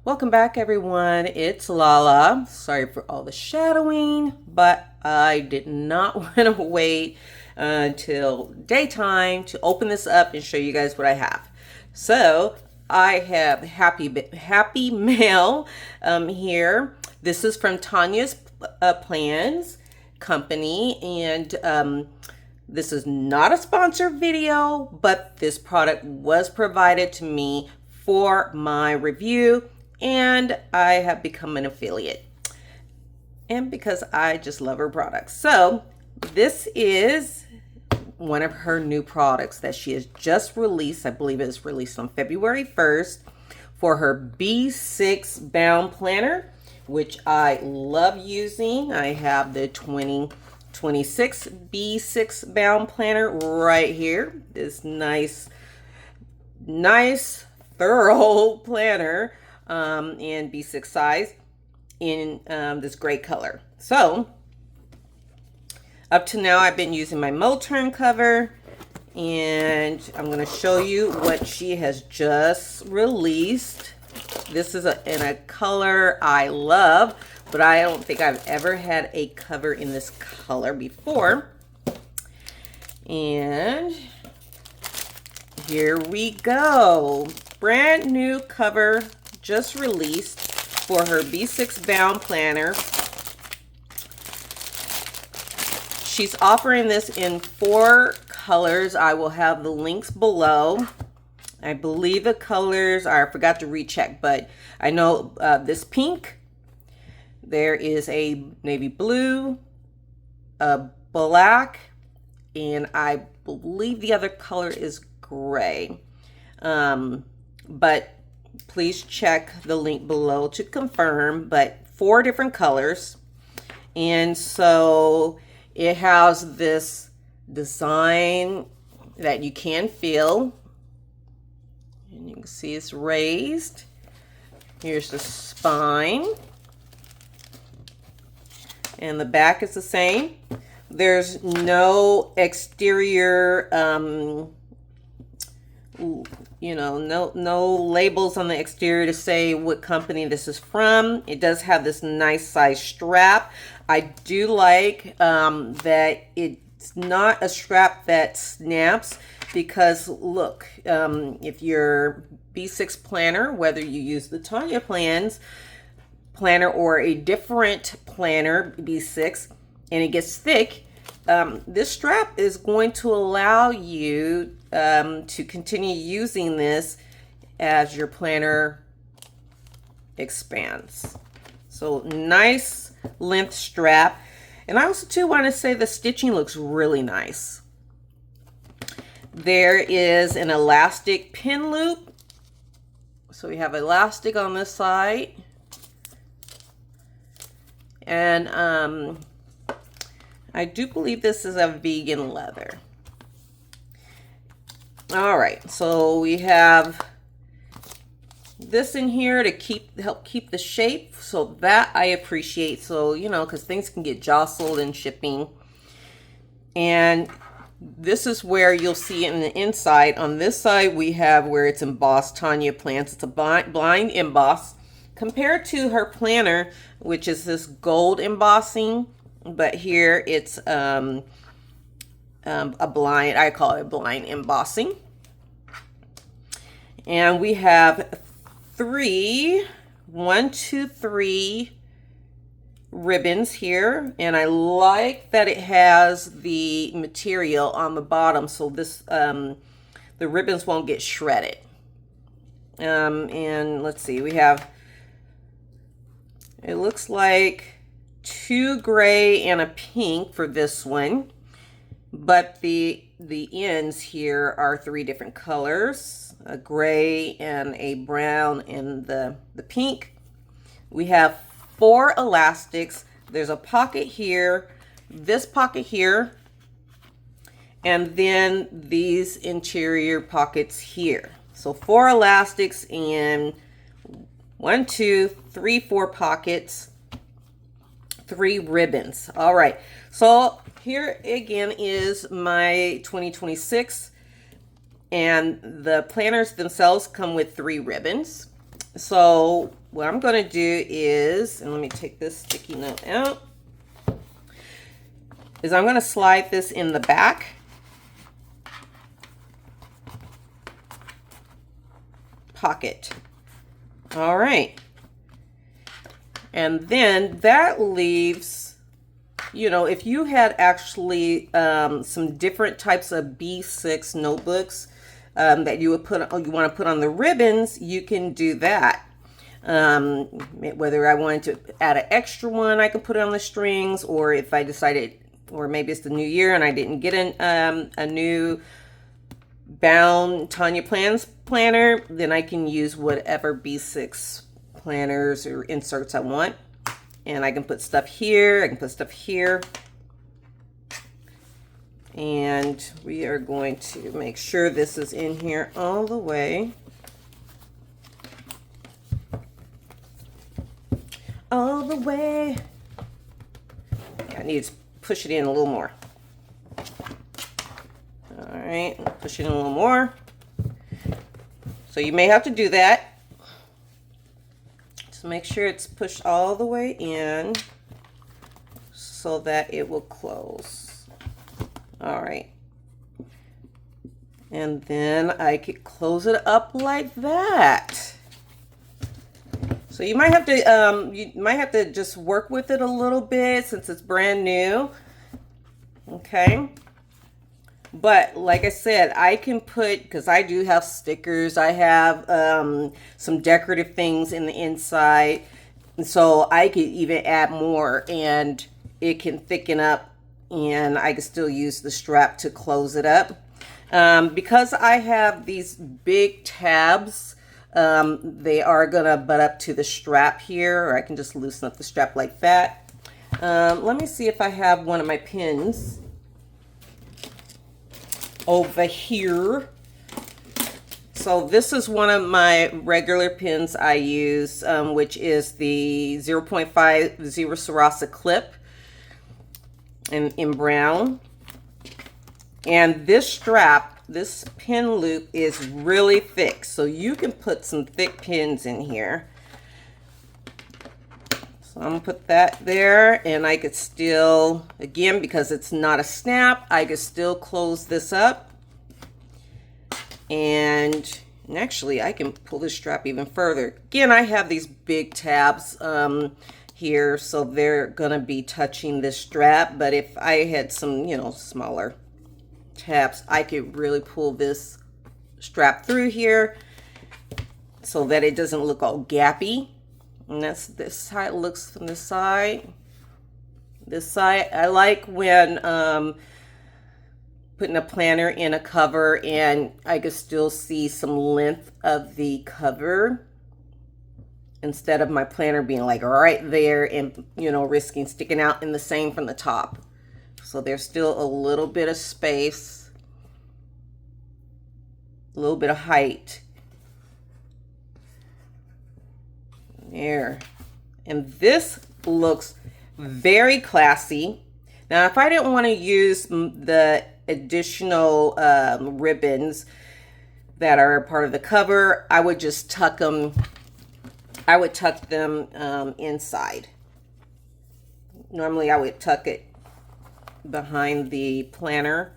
Welcome back, everyone. It's Lala. Sorry for all the shadowing, but I did not want to wait until daytime to open this up and show you guys what I have. So I have Happy Mail here. This is from Tonya's Plans Company, and this is not a sponsored video, but this product was provided to me for my review, and I have become an affiliate. And because I just love her products. So this is one of her new products that she has just released. I believe it was released on February 1st for her B6 bound planner, which I love using. I have the 2026 B6 bound planner right here. This nice thorough planner in B6 size in this gray color. So up to now I've been using my Moturn cover, and I'm going to show you what she has just released. This is in a color I love, but I don't think I've ever had a cover in this color before. And here we go. Brand new cover just released for her B6 bound planner. She's offering this in 4 colors. I will have the links below. I believe the colors are, I forgot to recheck, but I know this pink, there is a navy blue, a black, and I believe the other color is gray. But please check the link below to confirm. But 4 different colors, and so it has this design that you can feel, and you can see it's raised. Here's the spine, and the back is the same. There's no exterior no labels on the exterior to say what company this is from. It does have this nice size strap. I do like that it's not a strap that snaps, because look, if your B6 planner, whether you use the Tonya planner or a different planner B6, and it gets thick, this strap is going to allow you to continue using this as your planner expands. So nice length strap. And I also too want to say the stitching looks really nice. There is an elastic pin loop. So we have elastic on this side. And I do believe this is a vegan leather. All right, so we have this in here to help keep the shape, so that I appreciate. So, because things can get jostled in shipping. And this is where you'll see it in the inside. On this side, we have where it's embossed Tonya Plans. It's a blind emboss compared to her planner, which is this gold embossing. But here it's a blind, I call it blind embossing. And we have 3 ribbons here, and I like that it has the material on the bottom, so this the ribbons won't get shredded. And let's see, we have, it looks like 2 gray and a pink for this one, but the ends here are 3 different colors, a gray and a brown and the pink. We have 4 elastics. There's a pocket here, this pocket here, and then these interior pockets here. So 4 elastics and 1, 2, 3, 4 pockets, 3 ribbons. All right, so here again is my 2026, and the planners themselves come with 3 ribbons. So what I'm going to do is, and let me take this sticky note out, is I'm going to slide this in the back. Pocket. All right. And then that leaves, you know, if you had actually some different types of B6 notebooks that you would you want to put on the ribbons, you can do that. Whether I wanted to add an extra one, I can put it on the strings, or if I decided, or maybe it's the new year and I didn't get a new bound Tonya planner, then I can use whatever B6 planners or inserts I want. And I can put stuff here, I can put stuff here. And we are going to make sure this is in here all the way. All the way. Yeah, I need to push it in a little more. All right, push it in a little more. So you may have to do that. Just make sure it's pushed all the way in so that it will close. All right. And then I could close it up like that. So you might have to just work with it a little bit since it's brand new. Okay. But like I said, I can put, because I do have stickers, I have some decorative things in the inside. And so I could even add more and it can thicken up and I can still use the strap to close it up. Because I have these big tabs, they are going to butt up to the strap here, or I can just loosen up the strap like that. Let me see if I have one of my pins over here. So this is one of my regular pins I use, which is the 0.50 Sarasa clip in brown. And this strap, this pin loop is really thick, so you can put some thick pins in here. So I'm gonna put that there, and I could still, again, because it's not a snap, I could still close this up. And actually, I can pull this strap even further. Again, I have these big tabs here, so they're gonna be touching this strap. But if I had some, you know, smaller tabs, I could really pull this strap through here so that it doesn't look all gappy. And that's this how it looks from this side. This side, I like when putting a planner in a cover and I could still see some length of the cover instead of my planner being like right there and, you know, risking sticking out in the same from the top. So there's still a little bit of space, a little bit of height there. And this looks very classy. Now, if I didn't want to use the additional ribbons that are part of the cover, I would just tuck them. I would tuck them inside. Normally, I would tuck it behind the planner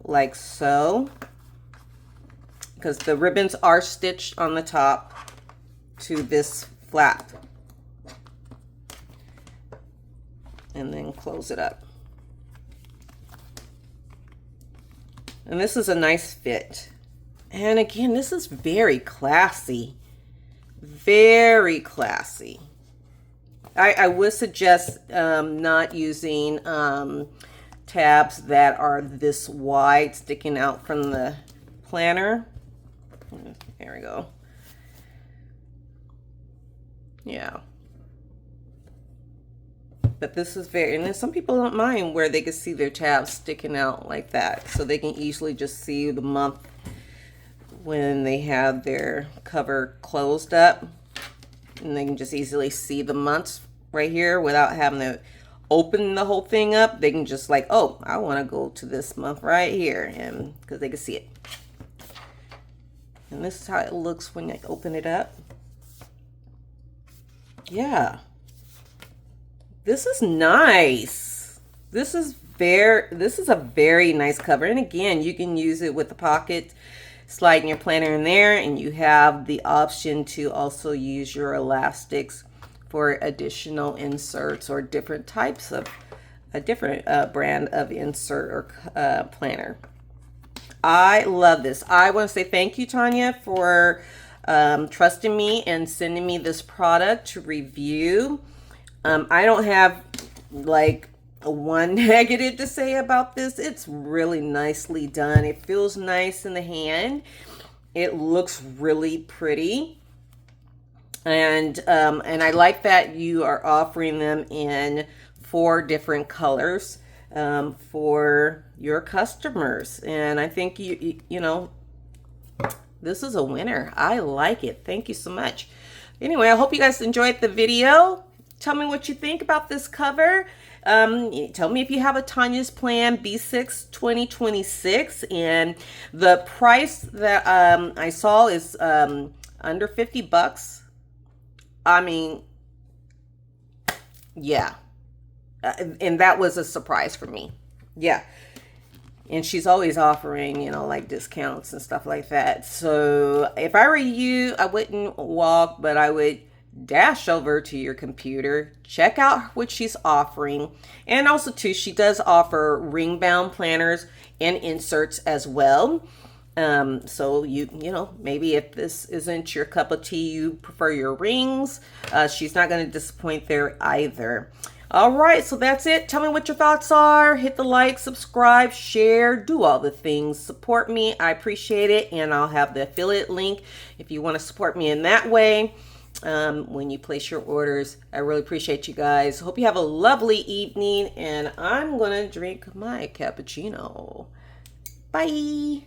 like so, because the ribbons are stitched on the top to this flap, and then close it up. And this is a nice fit. And again, this is very classy. Very classy. I would suggest not using tabs that are this wide sticking out from the planner. There we go. Yeah. But this is very, and then some people don't mind where they can see their tabs sticking out like that. So they can easily just see the month when they have their cover closed up. And they can just easily see the months right here without having to open the whole thing up. They can just like, oh, I want to go to this month right here, and because they can see it. And this is how it looks when I open it up. Yeah. This is nice. This is a very nice cover. And again, you can use it with the pocket, sliding your planner in there, and you have the option to also use your elastics for additional inserts or different types of a different brand of insert or planner. I love this. I want to say thank you, Tonya, for trusting me and sending me this product to review. I don't have like one negative to say about this. It's really nicely done. It feels nice in the hand. It looks really pretty. And I like that you are offering them in 4 different colors for your customers. And I think you know, this is a winner. I like it. Thank you so much. Anyway, I hope you guys enjoyed the video. Tell me what you think about this cover. Tell me if you have a Tonya's Plan B6 2026. And the price that I saw is under 50 bucks. I mean, yeah. And that was a surprise for me. Yeah. And she's always offering, you know, like discounts and stuff like that. So if I were you, I wouldn't walk, but I would dash over to your computer, check out what she's offering. And also too, she does offer ring bound planners and inserts as well. So you know, maybe if this isn't your cup of tea, you prefer your rings, she's not going to disappoint there either. All right, so that's it. Tell me what your thoughts are. Hit the like, subscribe, share, do all the things. Support me. I appreciate it. And I'll have the affiliate link if you want to support me in that way. When you place your orders. I really appreciate you guys. Hope you have a lovely evening, and I'm gonna drink my cappuccino. Bye.